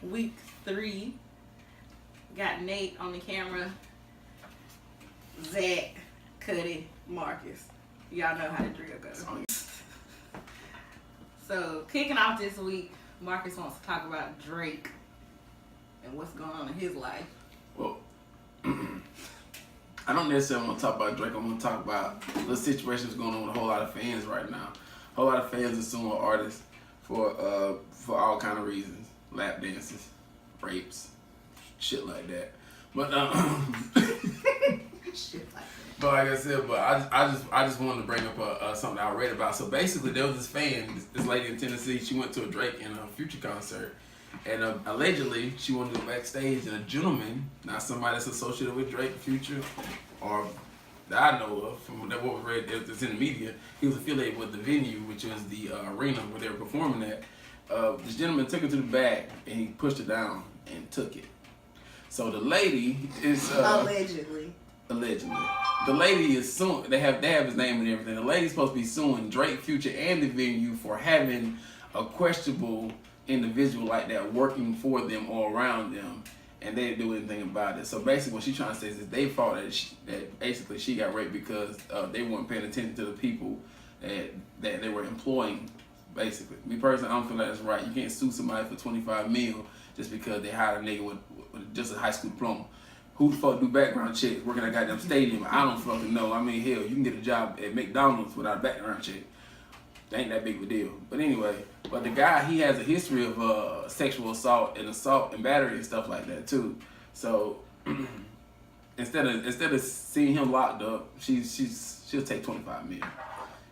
week 3. Got Nate on the camera. Zach, Cuddy, Marcus. Y'all know how the drill goes. So, kicking off this week, Marcus wants to talk about Drake and what's going on in his life. Well, I don't necessarily want to talk about Drake. I want to talk about the situations going on with a whole lot of fans right now. A whole lot of fans are suing artists for all kind of reasons. Lap dances, rapes, shit like that. But Shit like that. But like I said, I just wanted to bring up something I read about. So basically, there was this fan, this lady in Tennessee. She went to a Drake and a Future concert, and allegedly she wanted to go backstage, and a gentleman, not somebody that's associated with Drake, Future, or that I know of from what was read that's in the media, he was affiliated with the venue, which was the arena where they were performing at. This gentleman took her to the back and he pushed her down and took it. So the lady is Allegedly. The lady is suing. They have his name and everything. The lady's supposed to be suing Drake, Future, and the venue for having a questionable individual like that working for them or around them, and they didn't do anything about it. So basically, what she's trying to say is they thought that basically she got raped because they weren't paying attention to the people that they were employing. Basically, me personally, I don't feel like that's right. You can't sue somebody for $25 million just because they hired a nigga with just a high school diploma. Who the fuck do background checks working at a goddamn stadium? I don't fucking know. I mean, hell, you can get a job at McDonald's without a background check. That ain't that big of a deal. But anyway, the guy, he has a history of sexual assault and battery and stuff like that too. So instead of seeing him locked up, she'll take $25 million.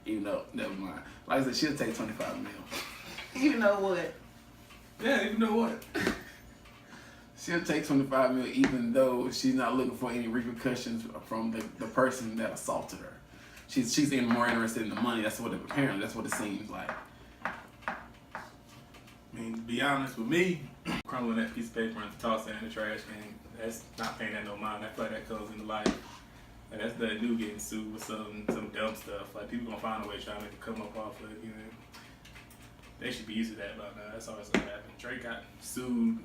Even though, never mind. Like I said, she'll take $25 million. You know what? Yeah, even though what? She'll take $25 million even though she's not looking for any repercussions from the person that assaulted her. She's even more interested in the money. That's what it seems like. I mean, to be honest with me, crumbling that piece of paper and tossing it in the trash can, that's not paying that no mind. I feel like that comes into life. And that's nothing new getting sued with some dumb stuff. Like, people gonna find a way trying to come up off of it, you know. They should be used to that by now. That's always gonna happen. Drake got sued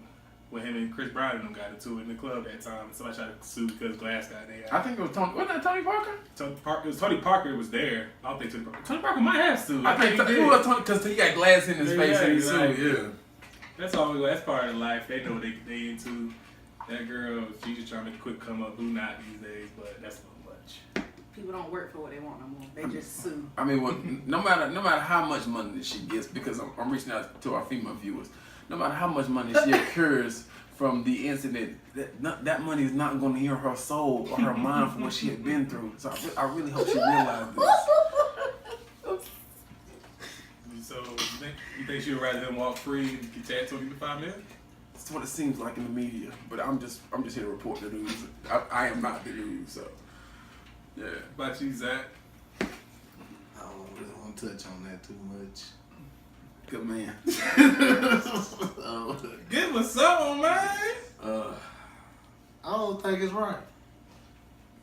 when him and Chris Brown and them got into it in the club that time. And somebody tried to sue because Glass got there. I think it was Tony. Wasn't that Tony Parker? It was Tony Parker was there. I don't think Tony Parker might have sued. I think it was Tony because he got glass in his face and he sued. Yeah. That's always that's part of life. They know what they into. That girl, she just trying to quick come up. Who not these days? But that's a little much. People don't work for what they want no more. They just sue. I mean, no matter how much money that she gets, because I'm reaching out to our female viewers. No matter how much money she incurs from the incident, that money is not going to heal her soul or her mind from what she had been through. So I really hope she realized this. So you think she would rather them walk free and get tagged $25 million? That's what it seems like in the media. But I'm just here to report the news. I am not the news, so yeah. But you, Zach? I don't really want to touch on that too much. Good man. Give us something, man. I don't think it's right.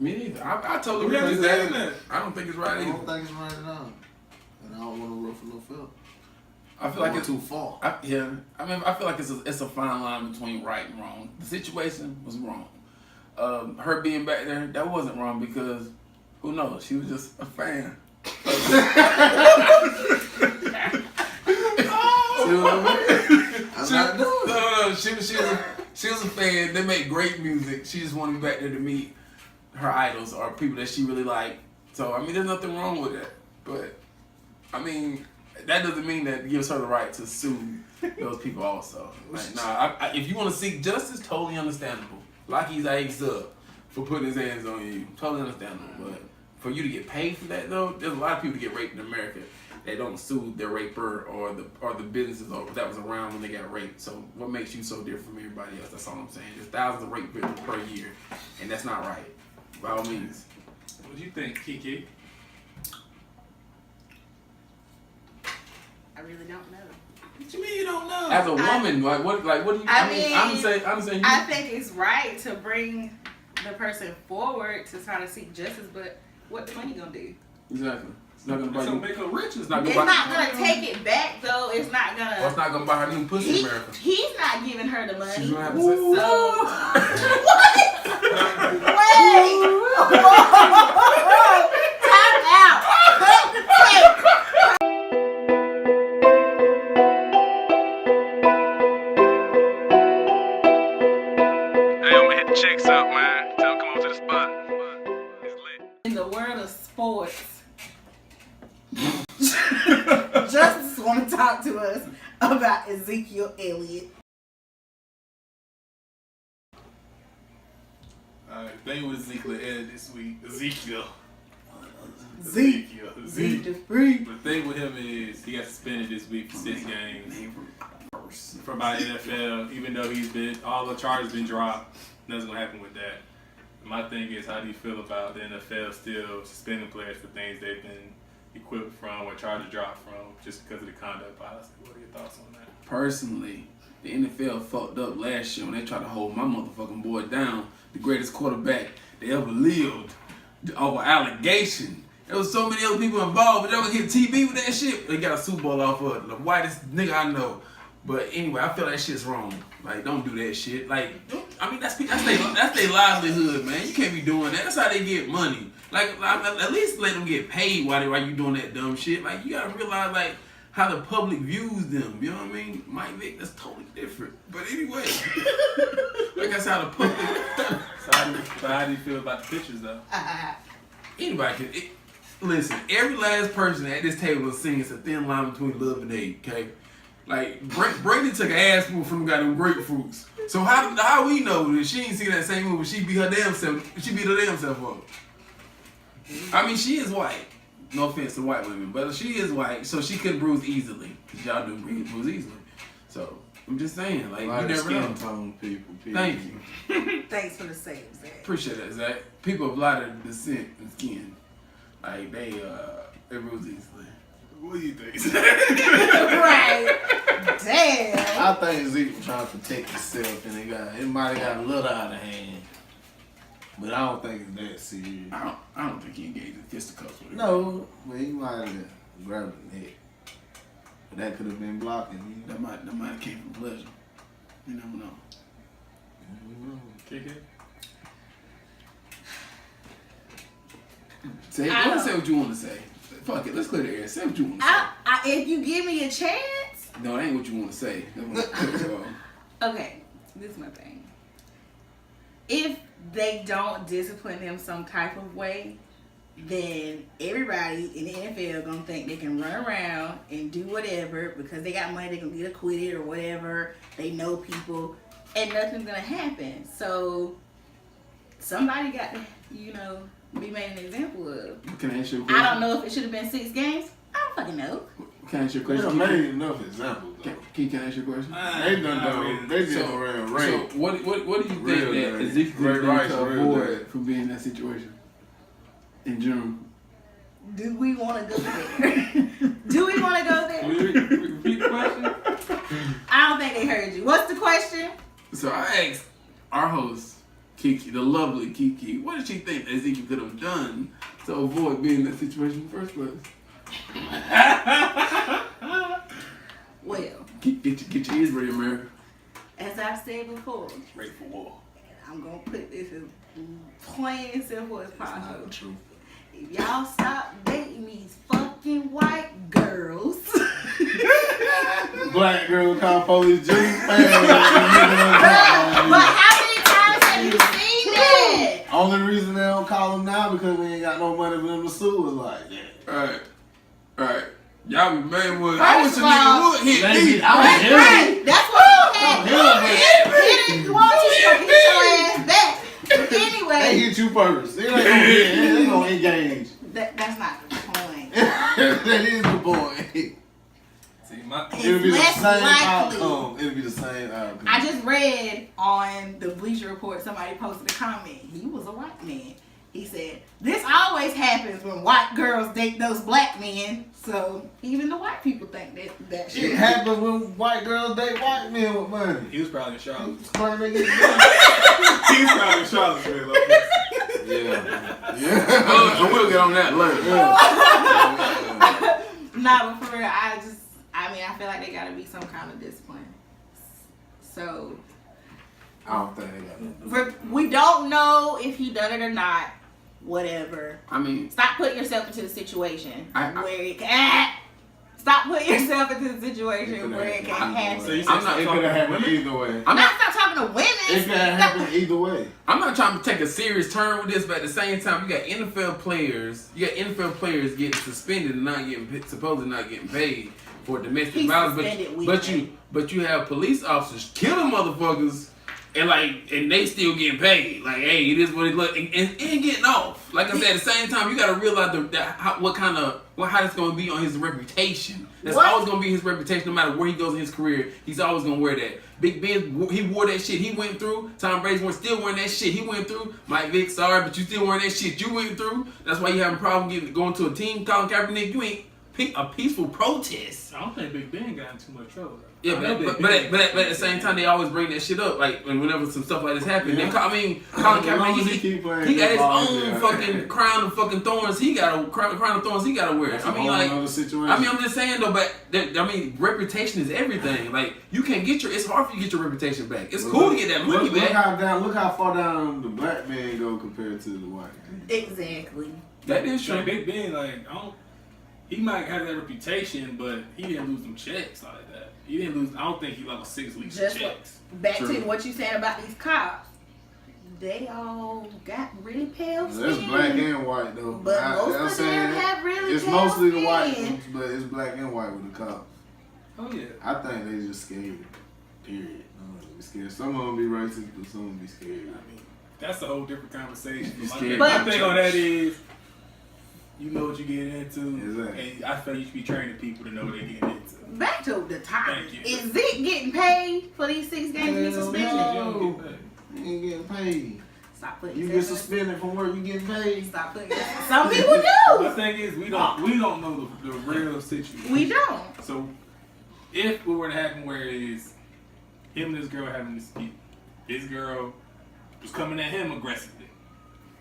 Me neither. I totally We agree with understand that. that. I don't think it's right I either. don't think it's right at all. And I don't want to ruffle no feather. I feel like it's too far. I feel like it's a fine line between right and wrong. The situation was wrong. Her being back there, that wasn't wrong because who knows? She was just a fan. She was a fan. They make great music. She just wanted to be back there to meet her idols or people that she really liked. So I mean, there's nothing wrong with that. But I mean, that doesn't mean that it gives her the right to sue those people also. Like, nah, if you want to seek justice, totally understandable. Like he's eggs up for putting his hands on you, totally understandable. But for you to get paid for that though, there's a lot of people that get raped in America. They don't sue their raper or the businesses that was around when they got raped. So what makes you so different from everybody else? That's all I'm saying. There's thousands of rape victims per year, and that's not right. By all means. What do you think, Kiki? I really don't know. What you mean you don't know? As a woman, what do you? I'm saying. I think it's right to bring the person forward to try to seek justice, but what 20 gonna do? Exactly. It's not gonna buy It's you. gonna make her rich. It's not It's gonna buy. not gonna take it back though. It's not Or it's gonna. not gonna buy her new pussy in America. He's not giving her the money. She's gonna have to say. So time out. Hey, I'm gonna hit the chicks up, man. Tell them come on to the spot. It's lit. In the world of sports, Justice want to talk to us about Ezekiel Elliot. Alright, the thing with Ezekiel Elliot this week. Ezekiel. Zeke the freak. But the thing with him is he got suspended this week for 6 games from by the NFL. Even though he's been all the charges been dropped, nothing's gonna happen with that. My thing is, how do you feel about the NFL still suspending players for things they've been equipped from or charges dropped from just because of the conduct policy? What are your thoughts on that? Personally, the NFL fucked up last year when they tried to hold my motherfucking boy down, the greatest quarterback they ever lived, over allegation. There was so many other people involved, but they would get TV with that shit. They got a Super Bowl off of the whitest nigga I know. But anyway, I feel that shit's wrong. Like, don't do that shit. Like, I mean, that's their livelihood, man. You can't be doing that. That's how they get money. Like, at least let them get paid while you doing that dumb shit. Like, you gotta realize, like, how the public views them. You know what I mean? Mike Vick, that's totally different. But anyway, like that's how the public. So how do you feel about the pictures, though? Anybody can. Listen, every last person at this table is saying it's a thin line between love and hate, okay? Like, Brady took an ass spoon from the goddamn grapefruits. So how we know that she ain't seen that same movie? She beat her damn self up. I mean, she is white. No offense to white women, but she is white, so she could bruise easily. Cause y'all do bruise easily. So I'm just saying, like, you never know. Tone people. Thank you. Thanks for the save, Zach. Appreciate that, Zach. People of lighter descent and skin, like they bruise easily. What do you think? Right. Damn. I think Zeke was trying to protect himself, and it might have got a little out of hand. But I don't think it's that serious. I don't think he engaged in fisticuffs with her. No, but he might have grabbed the neck. But that could have been blocking. That might have came from pleasure. You never know. Kick it. Say what you want to say. Fuck it, let's clear the air. Say what you want to say. If you give me a chance. No, that ain't what you want to say. Okay, this is my thing. If they don't discipline them some type of way, then everybody in the NFL gonna think they can run around and do whatever because they got money, they can get acquitted or whatever. They know people, and nothing's gonna happen. So somebody got to, be made an example of. Can I ask you a question? I don't know if it should have been 6 games. I don't fucking know. Can I ask you a They question? done made enough examples. Can I ask you a question? They did around rape. So what do you think Real that dirty. Ezekiel Ray did Rice, to real avoid dirty. from being in that situation in general? Do we want to go there? Do we want to go there? Repeat the question? I don't think they heard you. What's the question? So I asked our host, Kiki, the lovely Kiki, what did she think Ezekiel could have done to avoid being in that situation in the first place? Well, Get your ears ready, America. as I've said before, Ready for war. I'm going to put this as plain and simple as possible. the truth. If y'all stop dating these fucking white girls, Black girl call police Jimmy. but how many times have you seen that? Only reason they don't call them now because we ain't got no money for them to sue us like that. Alright. Y'all be mad with. I First wish a of all, nigga would hit me. Right, that's what I'm saying. You want to get your ass back. But They anyway, hit you first. They ain't gonna engage. that's not the point. That is the point. See, It'll be the less same likely. outcome. It'll be the same outcome. I just read on the Bleacher Report, somebody posted a comment. He was a white man. He said, this always happens when white girls date those black men. So even the white people think that shit. It happens when white girls date white men with money. he was probably in Charlottesville. Claim they get He was probably in Charlottesville. Yeah. We'll get on that later. Nah, but for real, I feel like they gotta be some kind of discipline. So I don't think they got it. we don't know if he done it or not. Whatever. I mean, stop putting yourself into the situation where it can. Stop putting yourself into the situation where it can happen. So you I'm not. It could have happened either way. I'm not talking to women. It could have happened either way. I'm not trying to take a serious turn with this, but at the same time, you got NFL players. Getting suspended and supposedly not getting paid for domestic violence. But you have police officers killing motherfuckers. And they still getting paid. Like, hey, it is what it look, and getting off. Like I said, at the same time, you got to realize how it's going to be on his reputation. That's always going to be his reputation, no matter where he goes in his career. He's always going to wear that. Big Ben, he wore that shit. He went through. Tom Brady's still wearing that shit. He went through. Mike Vick, sorry, but you still wearing that shit you went through. That's why you having a problem going to a team. Colin Kaepernick, you ain't a peaceful protest. I don't think Big Ben got in too much trouble. Yeah, but at the same time, they always bring that shit up. Like, whenever some stuff like this happens. Yeah. Colin Kaepernick, he got his own fucking crown of fucking thorns. He got a crown of thorns he got to wear. That's I'm just saying, though, but, reputation is everything. Like, you can't it's hard for you to get your reputation back. It's cool to get that money back. Look how far down the black man go compared to the white man. Exactly. That is true. Big Ben, he might have that reputation, but he didn't lose them checks like that. He didn't lose. I don't think he lost 6 weeks of checks. Back to what you said about these cops. They all got really pale skin. It's black and white though. But most of them have really it's pale mostly skin. the white ones, but it's black and white with the cops. Oh yeah. I think they just scared. Period. They scared. Some of them be racist, but some of them be scared. That's a whole different conversation. My thing on that is, you know what you get into, exactly. And I feel you should be training people to know what they're getting into. Back to the topic. Thank you. Is Zeke getting paid for these 6 games he's suspended? No. You ain't getting paid. Stop putting you get suspended from work, you getting paid. Stop putting some people do. The thing is, we don't know the real situation. We don't. So if it were to happen where it is him and this girl having a dispute, this girl was coming at him aggressively.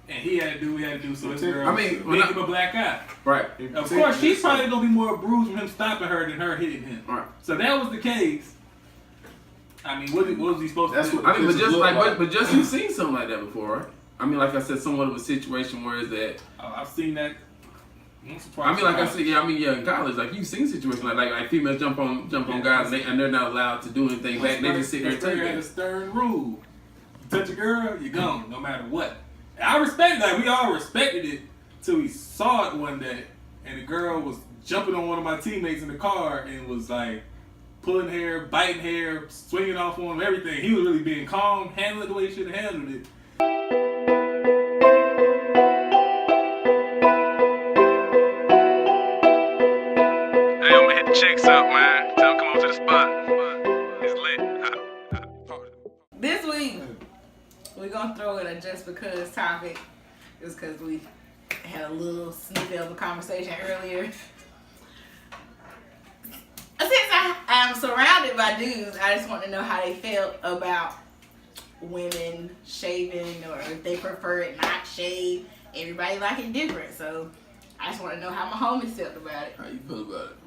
And he had to do what he had to do, so his girl made him a black eye. Right. Of course, she's probably going to be more bruised from him stopping her than her hitting him. Right. So that was the case. I mean, what was he supposed to do? But just you've seen something like that before, right? I mean, like I said, somewhat of a situation where is that... I've seen that once or twice. I mean, like I said, in college, like you've seen situations like females jump on guys and they're not allowed to do anything back. They just sit there and take it. That's a stern rule. You touch a girl, you're gone, no matter what. And I respect that. We all respected it till we saw it one day, and the girl was jumping on one of my teammates in the car and was like pulling hair, biting hair, swinging off on him, everything. He was really being calm, handling it the way he should have handled it. Hey, I'm gonna hit the chicks up, man. Tell them come over to the spot. It's lit. This week, we're going to throw in a just because topic. Just because we had a little snippet of a conversation earlier. Since I am surrounded by dudes, I just want to know how they felt about women shaving, or if they prefer it not shaved. Everybody like it different, so I just want to know how my homies felt about it. How you feel about it?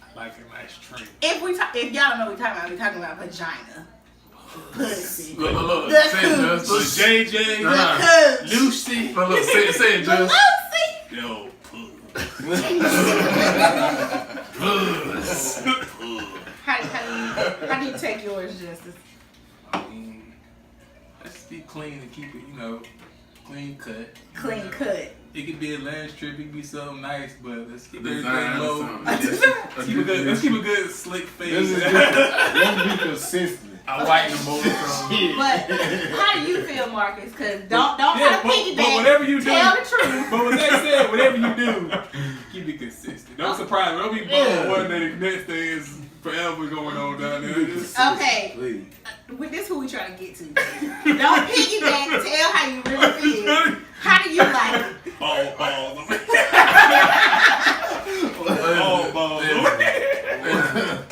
I like a nice trim. If y'all don't know what we're talking about vagina. Pussy. Look, the say it, Just JJ, Lucy. Look, say it, the Just. Yo, How do you take yours, Justice? I mean, let's be clean and keep it, clean cut. Clean cut. It could be a last trip, it could be something nice, but let's keep Design everything low. or Let's keep a good slick face. Let's be consistent. I whiten the motor from. But how do you feel, Marcus? Because don't try to piggyback. But whatever you do, tell the truth. But with that said, whatever you do, keep it consistent. Don't surprise me. Don't be bummed one day the next day is forever going on down there. Okay. With this, who we trying to get to? Don't piggyback. Tell how you really feel. How do you like it? Balls.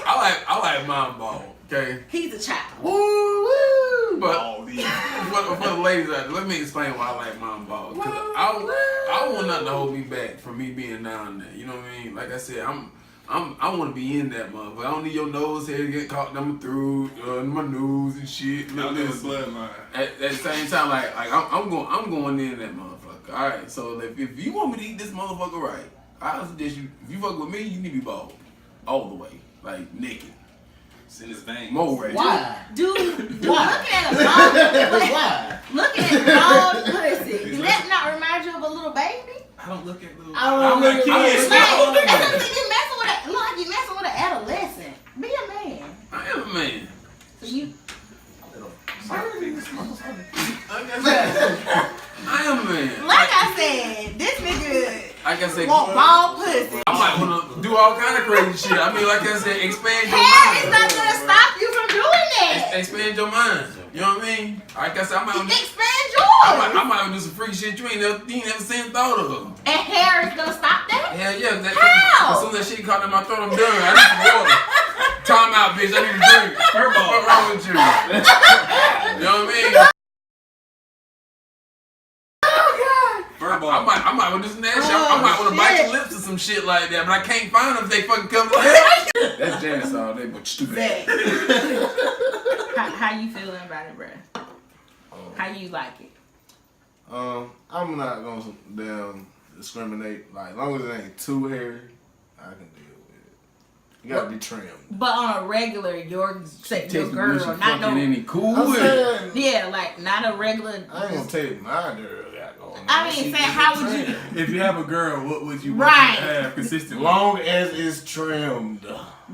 I like mine ball. Okay. He's a child. Woo! But for the ladies out there, let me explain explain why I like mine bald. Cause I want nothing to hold me back from me being down there. You know what I mean? Like I said, I want to be in that motherfucker. I don't need your nose hair to get caught number through my nose and shit. Y'all do bloodline. At the same time, like I'm going in that motherfucker. All right. So if you want me to eat this motherfucker right, I suggest you. If you fuck with me, you need to be bald, all the way, like naked. It's in his veins. More right. Why? Dude, Why? looking at a bald, Why? looking at bald pussy, does that not remind you of a little baby? I don't look at little. I'm a kid. Like, that's something you messing with. Look like you messing with an adolescent. Be a man. I am a man. So you. I am a man. Like I said, this nigga Like I said, want bald pussy. I might want to do all kind of crazy shit. I mean, like I said, expand your Hair is mind. not gonna stop you from doing that. Expand your mind. You know what I mean? Like I said, I might Expand I yours. might do some freak shit you ain't never seen thought of. And hair is gonna stop that? Hell yeah. How? As soon as that shit caught in my throat, I'm done. I need some water. Time out, bitch. I need a drink. What's wrong with you? You know what I mean? I might want to do some that shit. I might want to bite your lips or some shit like that, but I can't find them if they fucking come like that's jazz all day, but stupid. Zach. How you feeling about it, bruh? How you like it? I'm not gonna damn discriminate. Like, as long as it ain't too hairy, I can deal with it. You gotta be trimmed. But on a regular, your girl, not fucking no. any cool I'm with. saying, Yeah, like not a regular. I ain't gonna tell you my girl got going on. I mean, saying how would you? If you have a girl, what would you want Right. to have consistently? Long as it's trimmed.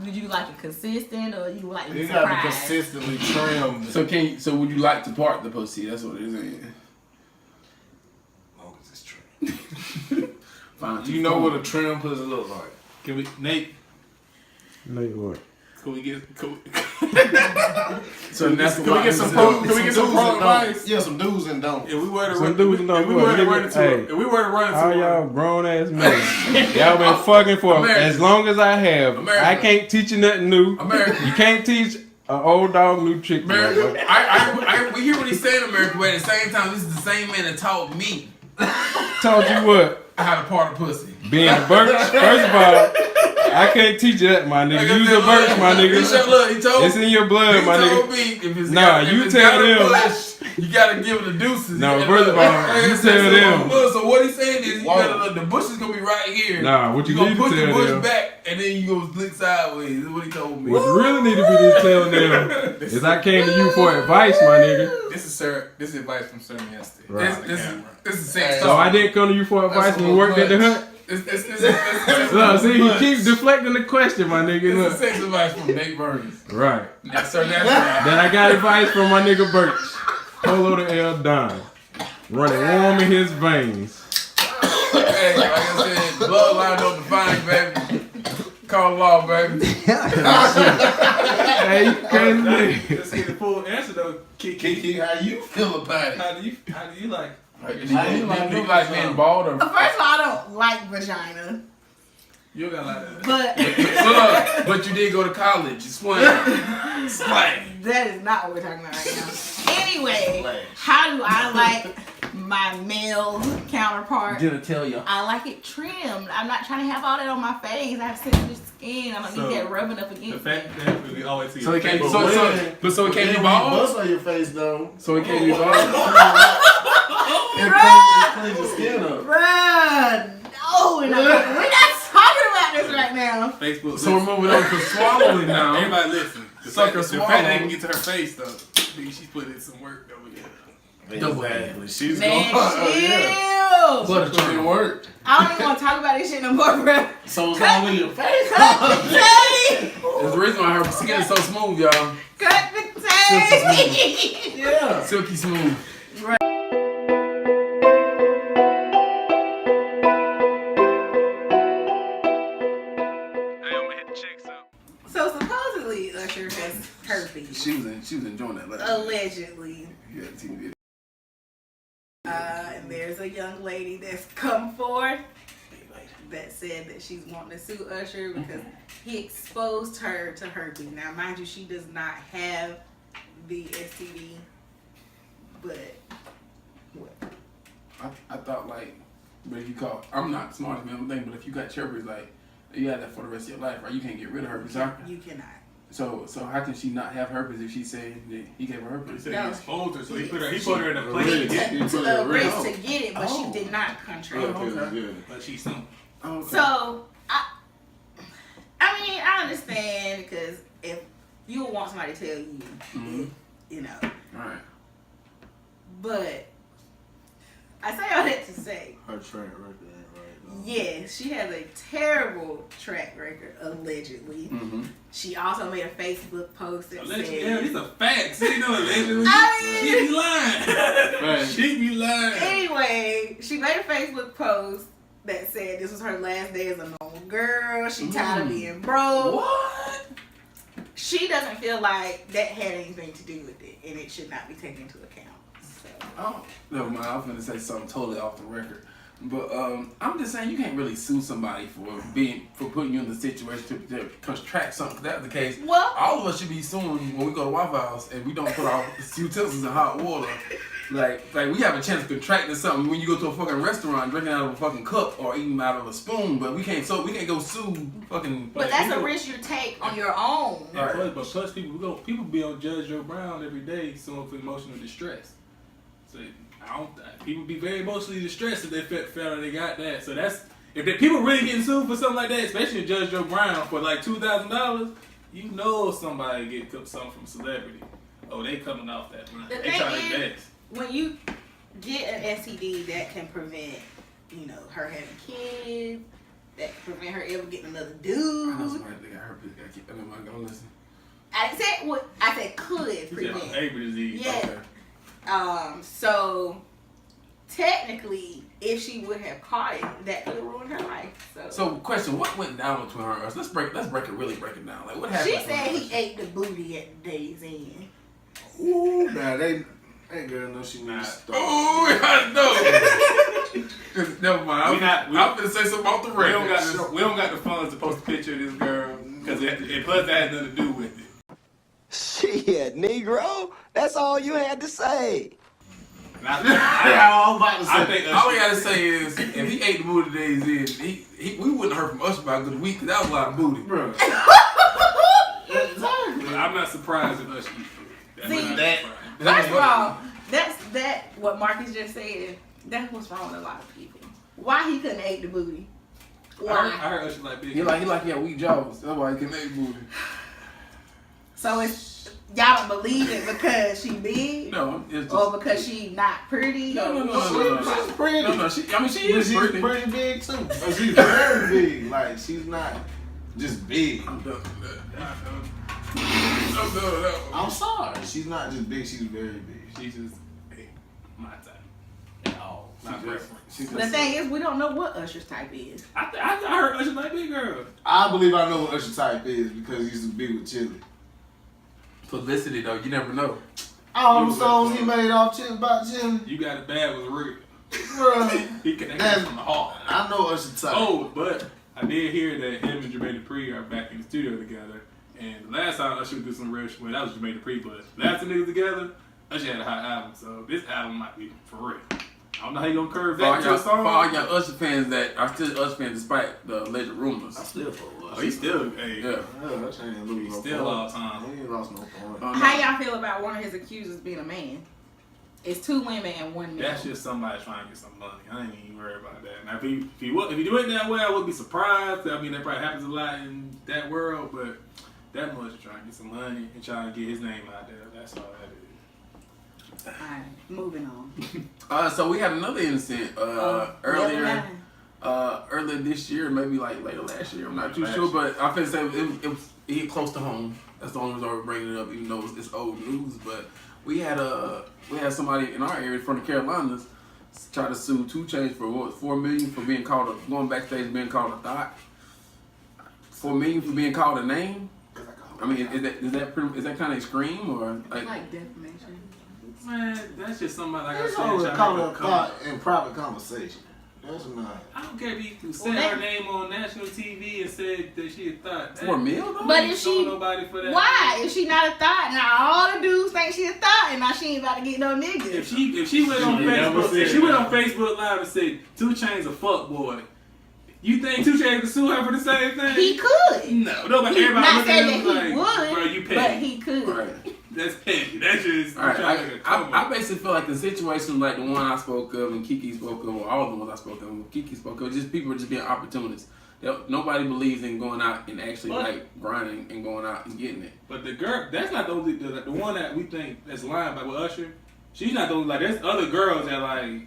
Would you like it consistent or you like You it gotta be surprised? consistently trimmed. So would you like to part the pussy? That's what it is. Long as it's trimmed. Fine. You know what a trim pussy look like? Can we, Nate? Nate, what? Can we get? So that's Can we get some pro? Can we get some pro advice? Yeah, some do's and don'ts. If we were to Some run, dudes and if don'ts. we were to Nigga, run into, hey. if we were to run into, All y'all grown ass men. Y'all been fucking for America. as long as I have. America. I can't teach you nothing new. America. You can't teach an old dog new trick. America. We hear what he's saying, America, but at the same time, this is the same man that taught me Told you what? how to part a pussy. Being a birch. First of all, I can't teach you that, my nigga. Use a birch, my nigga. He told It's in your blood, he my told nigga. me if it's Nah, if you it's tell got a them. push, you gotta give it the deuces. No, And first of all, like I you said, tell them. So what he's saying is, you Whoa. gotta look, the bush is gonna be right here. Nah, what you gonna need to push the tell bush them. back, and then you gonna lick sideways. That's what he told me. What you really need to be just telling them is I came to you for advice, my nigga. this is advice from Sir Mister. Right. This is sex So talk. I didn't come to you for advice when we worked at the hut. It's Look, see, he keeps deflecting the question, my nigga. This is Look. sex advice from Nate Burns. Right. Yes, sir. That's right. Then I got advice from my nigga Birch. Polo the L Don. Running warm in his veins. Hey, like I said, bloodline don't define, baby. Call law, baby. Hey, you crazy nigga. Let's get the full answer though. Kiki, how you feel about it? How do you like? Do you like being bald or? First of all, I don't like vagina, You got like but But you did go to college. Explain. that is not what we're talking about right now. Anyway, how do I like my male counterpart? Genitalia. I like it trimmed. I'm not trying to have all that on my face. I have sensitive skin. I don't So, need that rubbing up the against fact me. that we always see. So it can't. your So face. it can't be bald? bald. Bust on your face though. So it can't be bald. It cleans your skin up. Bruh, no, we're not talking about this right now. Facebook. So we're moving on to swallowing now. Everybody listen. The Sucker fact swallow. that they can get to her face though. She's put in some work over here. Exactly. She's Man, going. chill. But it didn't work. I don't even want to talk about this shit no more, bruh. So it's only your face. Cut the tape. There's a reason why her skin is so smooth, y'all. Cut the tape. Yeah. Silky smooth. Hey, I'ma hit the chicks up. So supposedly Usher has herpes. She was enjoying that. Allegedly. Yeah, TV. And there's a young lady that's come forward that said that she's wanting to sue Usher because he exposed her to herpes. Now, mind you, she does not have the STD, but what? I thought like, but if you call, I'm not smart as man, but if you got herpes, like you had that for the rest of your life, right? You can't get rid of herpes. You cannot. So how can she not have herpes if she's saying that he gave her herpes? He said he exposed her, so he put her in a Really? place to get it. To the risk Oh. to get it, but Oh. she did not contract. Okay. But she's some. Oh, okay. So, I mean, I understand because if you would want somebody to tell you, you know. Right. But I say all that to say, Her track record ain't right. though. yes, she has a terrible track record, allegedly. She also made a Facebook post that Allegedly, said, yeah, these are facts. You know, allegedly. I She mean, be lying. She be lying. anyway, she made a Facebook post that said this was her last day as a normal girl. She tired of being broke. What? She doesn't feel like that had anything to do with it, and it should not be taken into account. So. Oh, never mind. I was going to say something totally off the record. But I'm just saying you can't really sue somebody for putting you in the situation to contract something. If that's the case, Well, all of us should be suing when we go to Waffle House and we don't put our utensils in hot water. Like we have a chance of contracting something when you go to a fucking restaurant drinking out of a fucking cup or eating out of a spoon, but we can't go sue fucking. but that's a risk you take on your own. Right. But plus people be on Judge Joe Brown every day suing for emotional distress. So people be very emotionally distressed if they felt they got that. So that's if the people really getting sued for something like that, especially Judge Joe Brown for like $2,000, you know somebody get something from celebrity. Oh, they coming off that money. The They thing trying their is, best. when you get an STD that can prevent, her having kids, that can prevent her ever getting another I know dude. somebody that got herpes. I know my gonna listen. I said could He said prevent. Herpes disease. Yeah. Okay. So technically, if she would have caught it, that could have ruined her life. So question: what went down between her and us? Let's break it down. Like what happened? she said he ate the booty at the day's end. Ooh, nah, that girl know she needs to start. Oh, I know. Never mind. I'm gonna say something off the We record. don't got the funds to post a picture of this girl because it plus that has nothing to do with it. Shit, Negro, that's all you had to say. I think All we gotta say is, if he ate the booty days in, we wouldn't heard from Usher about a good week because that was a lot of booty. Bro. Exactly. I'm not surprised if Usher eats food. First of all, that's what Marcus just said. That's what's wrong with a lot of people. Why he couldn't eat the booty? I Why? heard Usher like big. He had weak jaws. That's why he couldn't eat booty. So it's y'all don't believe it because she big, No, it's just. or because she not pretty? No. She's pretty. No, she is She's pretty. pretty big too. But she's very big. Like she's not just big. I'm done with that. I'm sorry. She's not just big. She's very big. She's just my type. At all. Not preference. The thing is, we don't know what Usher's type is. I heard Usher like big girl. I believe I know what Usher type is because he used to be with Chili. Publicity though, you never know. All the songs he made off Chili about Chili. You Got It Bad was real. Bro, He connected from the heart. I know Usher type. Oh, but I did hear that him and Jermaine Dupri are back in the studio together. And the last time Usher did some real shit, well, that was Jermaine Dupri, but last time they were together, Usher had a hot album. So this album might be for real. I don't know how you gonna curve that to a For all song. y'all Usher fans that are still Usher fans despite the alleged rumors. I still fuck with Oh, Usher. he's still, hey, Yeah. Usher ain't lose he's no still point. all time. He ain't lost no point. How y'all feel about one of his accusers being a man? It's 2 women and 1 man. That's just somebody trying to get some money. I ain't even worried about that. Now, if he do it that way, I would be surprised. I mean, that probably happens a lot in that world, but that much trying to get some money and trying to get his name out there. That's all that is. Alright, moving on. So we had another incident earlier. Never mind. Earlier this year, maybe like later last year. I'm not too sure, but I'm finna say it was hit close to home. That's the only reason we're bringing it up, even though it's old news. But we had somebody in our area from the Carolinas try to sue 2 Chainz for what, $4 million for being called going backstage being called a thought. $4 million for being called a name. I mean, is that kind of extreme or Like defamation. Man, that's just somebody like It's I only said. call it trying a to thought in private conversation. That's not. I don't care if you said her name on national TV and said that she a thought. For a meal though? But if she, nobody for that. why? If she not a thought, now all the dudes think she a thought, and now she ain't about to get no niggas. If she went on Facebook, if she went on Facebook Live and said 2 Chainz a fuck boy, you think 2 Chainz could sue her for the same thing? He could. No, nobody. He Everybody not look saying at him that like, he would, bro, you petty. but he could. Right. That's petty. That's just. All right, I I basically feel like the situation like the one I spoke of and Kiki spoke of, or all the ones I spoke of, Kiki spoke of, just people are just being opportunists. Nobody believes in going out and actually like grinding and going out and getting it. But the girl, that's not the only the one that we think that's lying by with Usher. She's not the only, like, there's other girls that like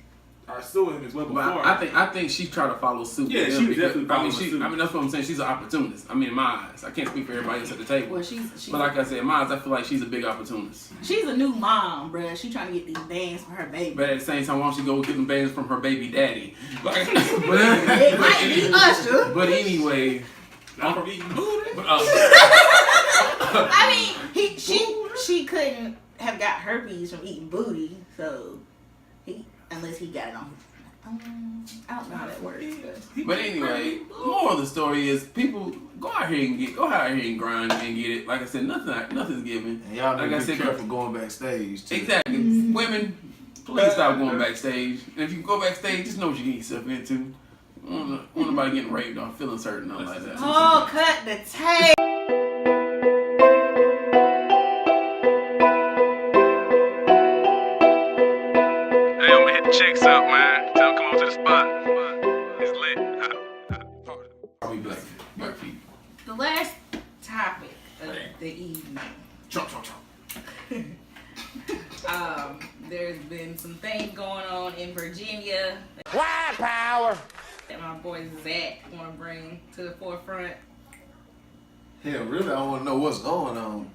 are suing him as well before. But I think she's trying to follow suit. Yeah, she was definitely following suit. I mean, that's what I'm saying. She's an opportunist. I mean, in my eyes, I can't speak for everybody else at the table. Well, she's But like I said, in my eyes, I feel like she's a big opportunist. she's a new mom, bruh. She trying to get these bands for her baby. But at the same time, why don't she go get them bands from her baby daddy? Like, It might be Usher. But anyway, Not from eating booty. I mean, she couldn't have got herpes from eating booty, so unless he got it on. I don't know how that works. But anyway, moral of the story is people go out here and grind and get it. Like I said, nothing's given. And y'all like need I to be said, careful going backstage. Too. Exactly. Women, please stop going backstage. And if you go backstage, just know what you get yourself into. I don't want nobody getting raped or feeling certain, nothing like that. Oh, cut the tape. Hey, I'ma hit the chicks up, man. Tell them come over to the spot. It's lit. Are we black people? The last topic of the evening. Trump. There's been some things going on in Virginia White power. that my boy Zach want to bring to the forefront. Hell, really, I want to know what's going on.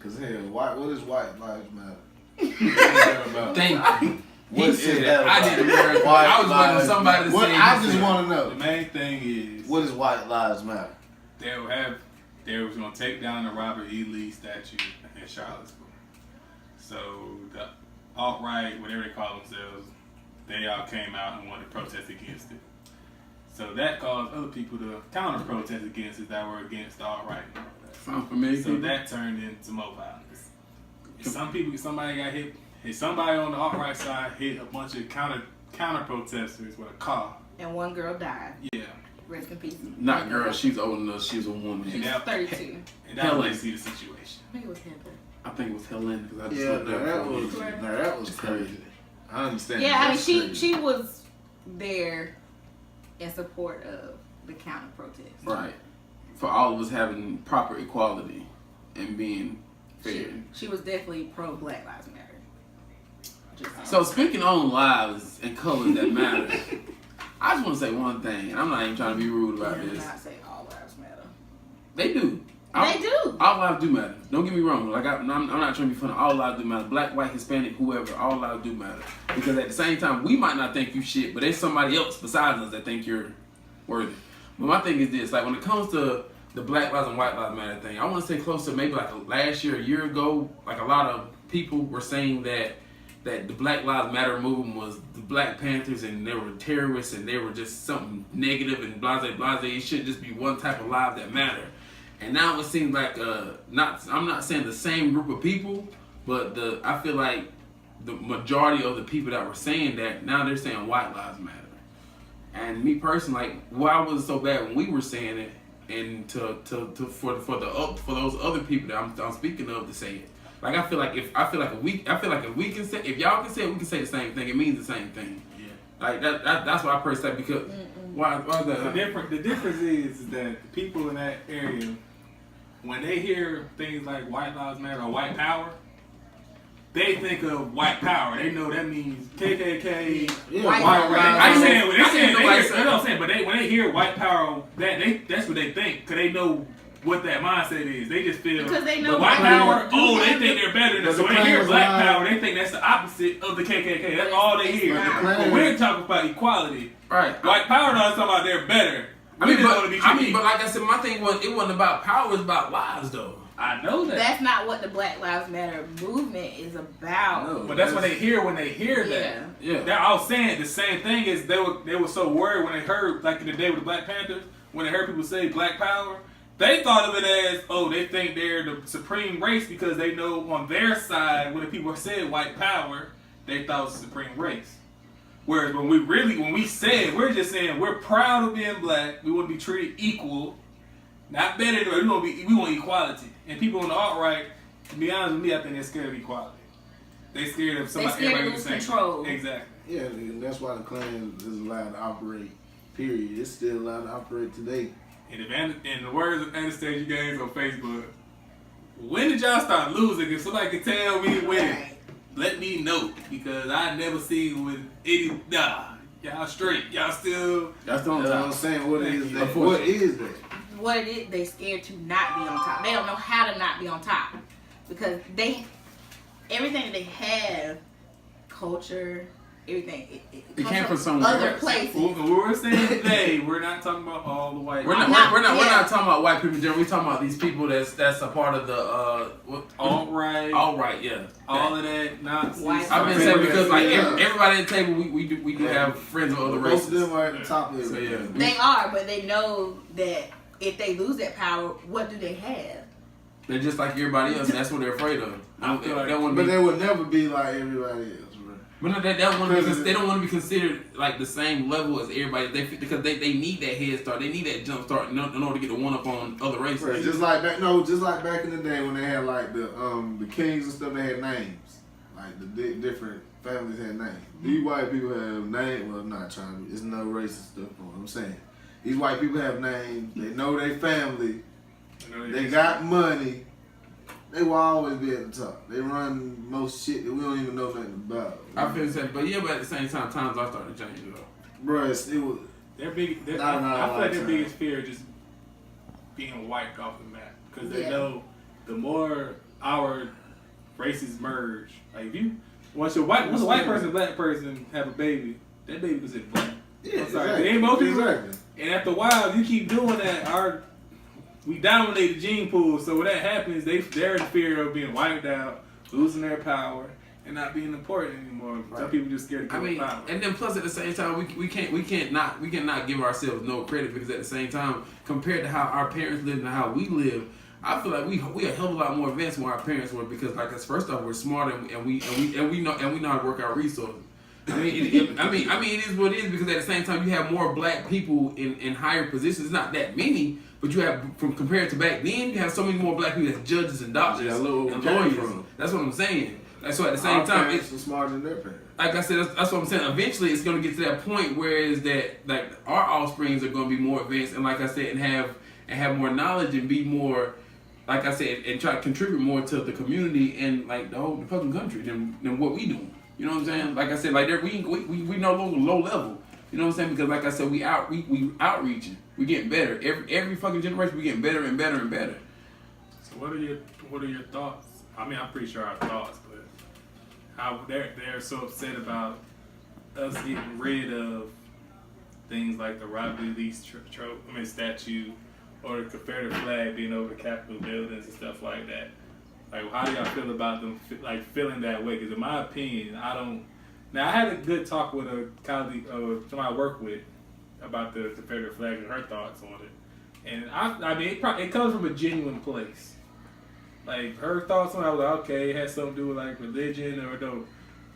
Cause hell, what is White Lives Matter? What's that about? Thank you. What is that about? I didn't learn. I was waiting on somebody to say. I just want to know. The main thing is, What is White Lives Matter? they was gonna take down the Robert E. Lee statue in Charlottesville. So the alt-right, whatever they call themselves, they all came out and wanted to protest against it. So that caused other people to counter-protest against it that were against the alt-right and all that. Sound familiar? So that turned into more violence. Somebody got hit. Somebody on the alt-right side hit a bunch of counter-protesters with a car. And one girl died. Yeah. Rest in peace. Not girl. She's old enough. She's a woman. She's Yeah. 32. And that was the situation. I think it was Heather. I think it was Helen because I just Yeah, looked up that was crazy. I understand. Yeah, I mean, That's crazy. she was there in support of the counter protest. Right. For all of us having proper equality and being fair. She was definitely pro Black Lives Matter. So speaking on lives and colors that matter, I just want to say one thing, and I'm not even trying to be rude about Yeah, this. not say all lives matter. They do. They do. All lives do matter. Don't get me wrong. Like I'm not trying to be funny. All lives do matter. Black, white, Hispanic, whoever. All lives do matter. Because at the same time, we might not think you shit, but there's somebody else besides us that think you're worthy. But my thing is this: like when it comes to the Black Lives and White Lives Matter thing, I want to say close to maybe like last year, a year ago, like a lot of people were saying that the Black Lives Matter movement was the Black Panthers and they were terrorists and they were just something negative and blase. It shouldn't just be one type of lives that matter. And now it seems like I'm not saying the same group of people, but I feel like the majority of the people that were saying that now they're saying white lives matter. And me personally, like, why was it so bad when we were saying it, and for those other people that I'm speaking of to say it. Like I feel like if we can say, if y'all can say it, we can say the same thing. It means the same thing. Yeah. Like that's what I personally say because why that? The difference is that the people in that area, when they hear things like White Lives Matter or white power, they think of white power. They know that means KKK, White white right. But when they hear white power, that's what they think because they know what that mindset is. They just feel Because they know white power. people They think they're better than us. So when they hear black power, they think that's the opposite of the KKK. That's all they hear. But we're talking about equality. Right. White power not talking about they're better. But like I said, my thing was it wasn't about power, it was about lives though. I know that. That's not what the Black Lives Matter movement is about. No. But that's what they hear when they hear Yeah. that. Yeah. That I was saying the same thing is they were so worried when they heard, like in the day with the Black Panthers, when they heard people say Black Power, they thought of it as, oh, they think they're the supreme race because they know on their side when the people said white power, they thought it was the supreme race. Whereas when we said, we're just saying we're proud of being black, we want to be treated equal, not better, we want equality. And people on the alt-right, to be honest with me, I think they're scared of equality. They're scared of somebody They're scared everybody of the same. control. Exactly. Yeah, and that's why the Klan is allowed to operate. Period. It's still allowed to operate today. And in the words of Anastasia Gaines on Facebook, when did y'all start losing? If somebody can tell me when, Right. let me know. Because I never seen with any, y'all straight. Y'all still, That's on You know what I'm top. saying? What is that? Unfortunately. What is that? What it is, they scared to not be on top. They don't know how to not be on top because everything that they have, culture, everything, It comes came from somewhere other else. places. what we're saying today, we're not talking about all the white We're not yeah. talking about white people in general. We're talking about these people that's a part of the alt-right, alt-right, yeah. all of that Nazis. White I've been saying because like Yeah. everybody at the table, we do have friends of other Most of races. them are at the top of So, everything. yeah. They are, but they know that if they lose that power, what do they have? They're just like everybody else, and that's what they're afraid of. I feel like- They want to But be, they would never be like everybody else, bro. but no, they don't want to be. They don't want to be considered like the same level as everybody. Because they need that head start. They need that jump start in order to get the one up on other races. Right, just like back in the day when they had like the kings and stuff, they had names. Like the different families had names. These white people have names. Well, I'm not trying to. It's no racist stuff. What I'm saying, these white people have names. They know their family. They got money. They will always be at the top. They run most shit that we don't even know nothing about. I feel the same, but at the same time, times are starting to change though. Bro, it was. I feel like their biggest fear is just being wiped off the map because they Yeah. know the more our races merge, like once a white person and black person have a baby, that baby was in black. Yeah, I'm sorry, exactly. ain't most people. Exactly. And after a while, if you keep doing that, we dominate the gene pool. So when that happens, they're in fear of being wiped out, losing their power, and not being important anymore. Some Right. people just scared to give up power. And then plus at the same time, we cannot give ourselves no credit because at the same time, compared to how our parents lived and how we live, I feel like we a hell of a lot more advanced than our parents were because like us first off we're smart and we know how to work our resources. I mean, it is what it is because at the same time you have more black people in higher positions. It's not that many, but you have from compared to back then, you have so many more black people as judges and doctors Yeah, look where and we came lawyers. from. That's what I'm saying. So at the same Our time, parents are smarter than their parents. like I said, that's what I'm saying. Eventually, it's going to get to that point where is that like our offsprings are going to be more advanced, and like I said, and have more knowledge and be more, like I said, and try to contribute more to the community and like the fucking country than what we do. You know what I'm saying? Like I said, like we no longer low level. You know what I'm saying? Because like I said, we outreaching. We getting better. Every fucking generation, we getting better and better and better. So what are your thoughts? I mean, I'm pretty sure our thoughts, but how they're so upset about us getting rid of things like the Robert E. Lee statue or the Confederate flag being over the Capitol buildings and stuff like that. Like, how do y'all feel about them feeling that way? Because in my opinion, I don't. Now, I had a good talk with a colleague, somebody I work with, about the Confederate flag and her thoughts on it. And I mean, it comes from a genuine place. Like, her thoughts on it, I was like, okay, it has something to do with like religion or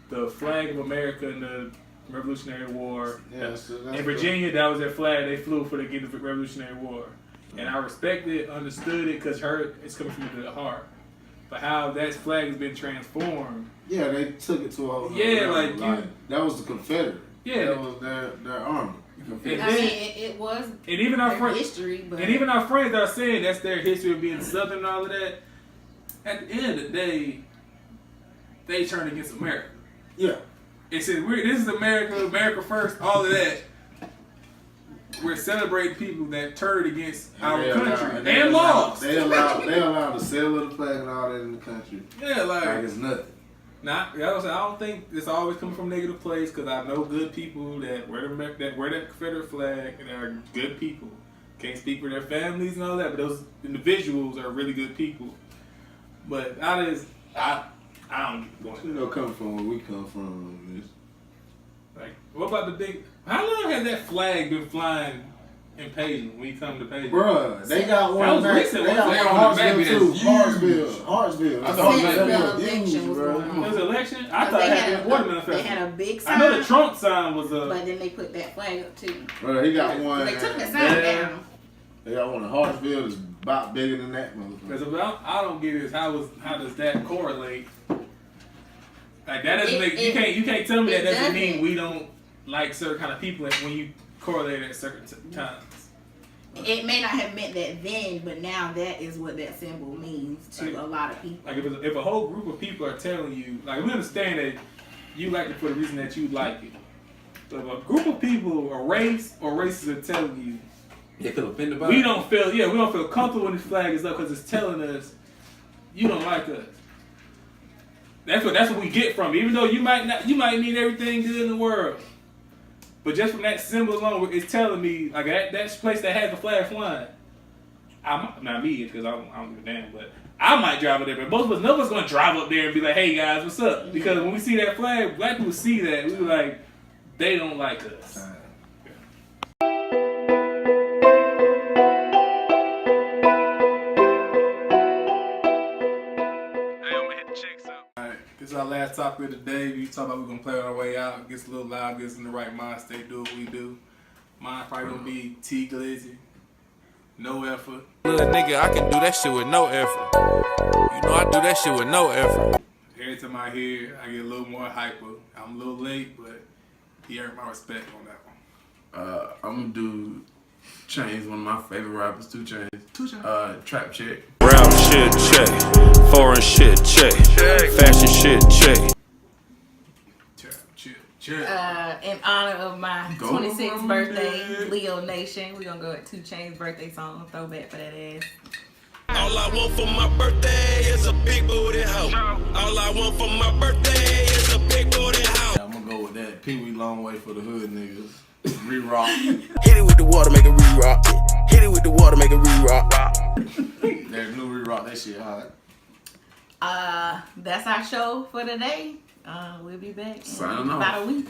the flag of America in the Revolutionary War. Yeah, so that's In Virginia, that was their flag. They flew for the Revolutionary War. And I respected it, understood it, because it's coming from the heart. But how that flag has been transformed. Yeah, they took it to a whole Yeah, level. like that was the Confederate. Yeah. That was their army. And I mean, then, it was and even our their friends, history, but and even our friends that are saying that's their history of being Southern and all of that. At the end of the day, they turned against America. Yeah. It said, "This is America, America first." All of that. We're celebrating people that turned against our country and lost. They allowed the sale of the flag and all that in the country. Yeah, like it's nothing. I don't think it's always coming from a negative place because I know good people that wear that Confederate flag and are good people. Can't speak for their families and all that, but those individuals are really good people. But I don't go You know, come from where we come from. It's, like, what about the big? How long has that flag been flying in Payton when you come to Payton? bruh, they got one. That was back, recent, they got wasn't one it? Hartsville too. That's huge. Hartsville. I thought Since that the was election was bro. going on. It was an election. I thought it had been watermelon They festival. had a big sign. I know the Trump sign was up. But then they put that flag up too. Bruh, he got one. They took that sign there. down. They got one in Hartsville that's about bigger than that motherfucker. Because I don't get is how does that correlate? Like that doesn't make you can't tell me that doesn't mean we don't like certain kind of people when you correlate at certain times. It may not have meant that then, but now that is what that symbol means to a lot of people. Like if a whole group of people are telling you, like we understand that you like it for the reason that you like it. But if a group of people, a race or races are telling you, They feel offended by we it. don't feel comfortable when this flag is up because it's telling us you don't like us. That's what we get from it. Even though you might mean everything good in the world, but just from that symbol alone, it's telling me like that place that has the flag flying. Not me because I don't give a damn, but I might drive up there. But none of us gonna drive up there and be like, "Hey guys, what's up?" Because when we see that flag, black people see that we be like, they don't like us. This is our last topic of the day. We talk about we're gonna play on our way out, gets a little loud, gets in the right mind state, do what we do. Mine probably gonna be T Glizzy. No effort. Little nigga, I can do that shit with no effort. You know I do that shit with no effort. Every time I hear it, I get a little more hyper. I'm a little late, but he earned my respect on that one. I'm gonna do Chainz, one of my favorite rappers, 2 Chainz. Trap Check. Brown shit, check. Foreign shit, check. Fashion shit, check. Chill. In honor of my Go 26th on, birthday, man. Leo Nation, we're gonna go at 2 Chainz birthday song, throwback for that ass. All I want for my birthday is a big booty hoe. All I want for my birthday is a big booty hoe. I'm gonna go with that. Pee Wee Long Way for the hood niggas. Re-rock. Hit it with the water, make it re-rock. Hit it with the water, make it re-rock. That new re-rock, that shit hot. That's our show for today. We'll be back in Signing off. about a week.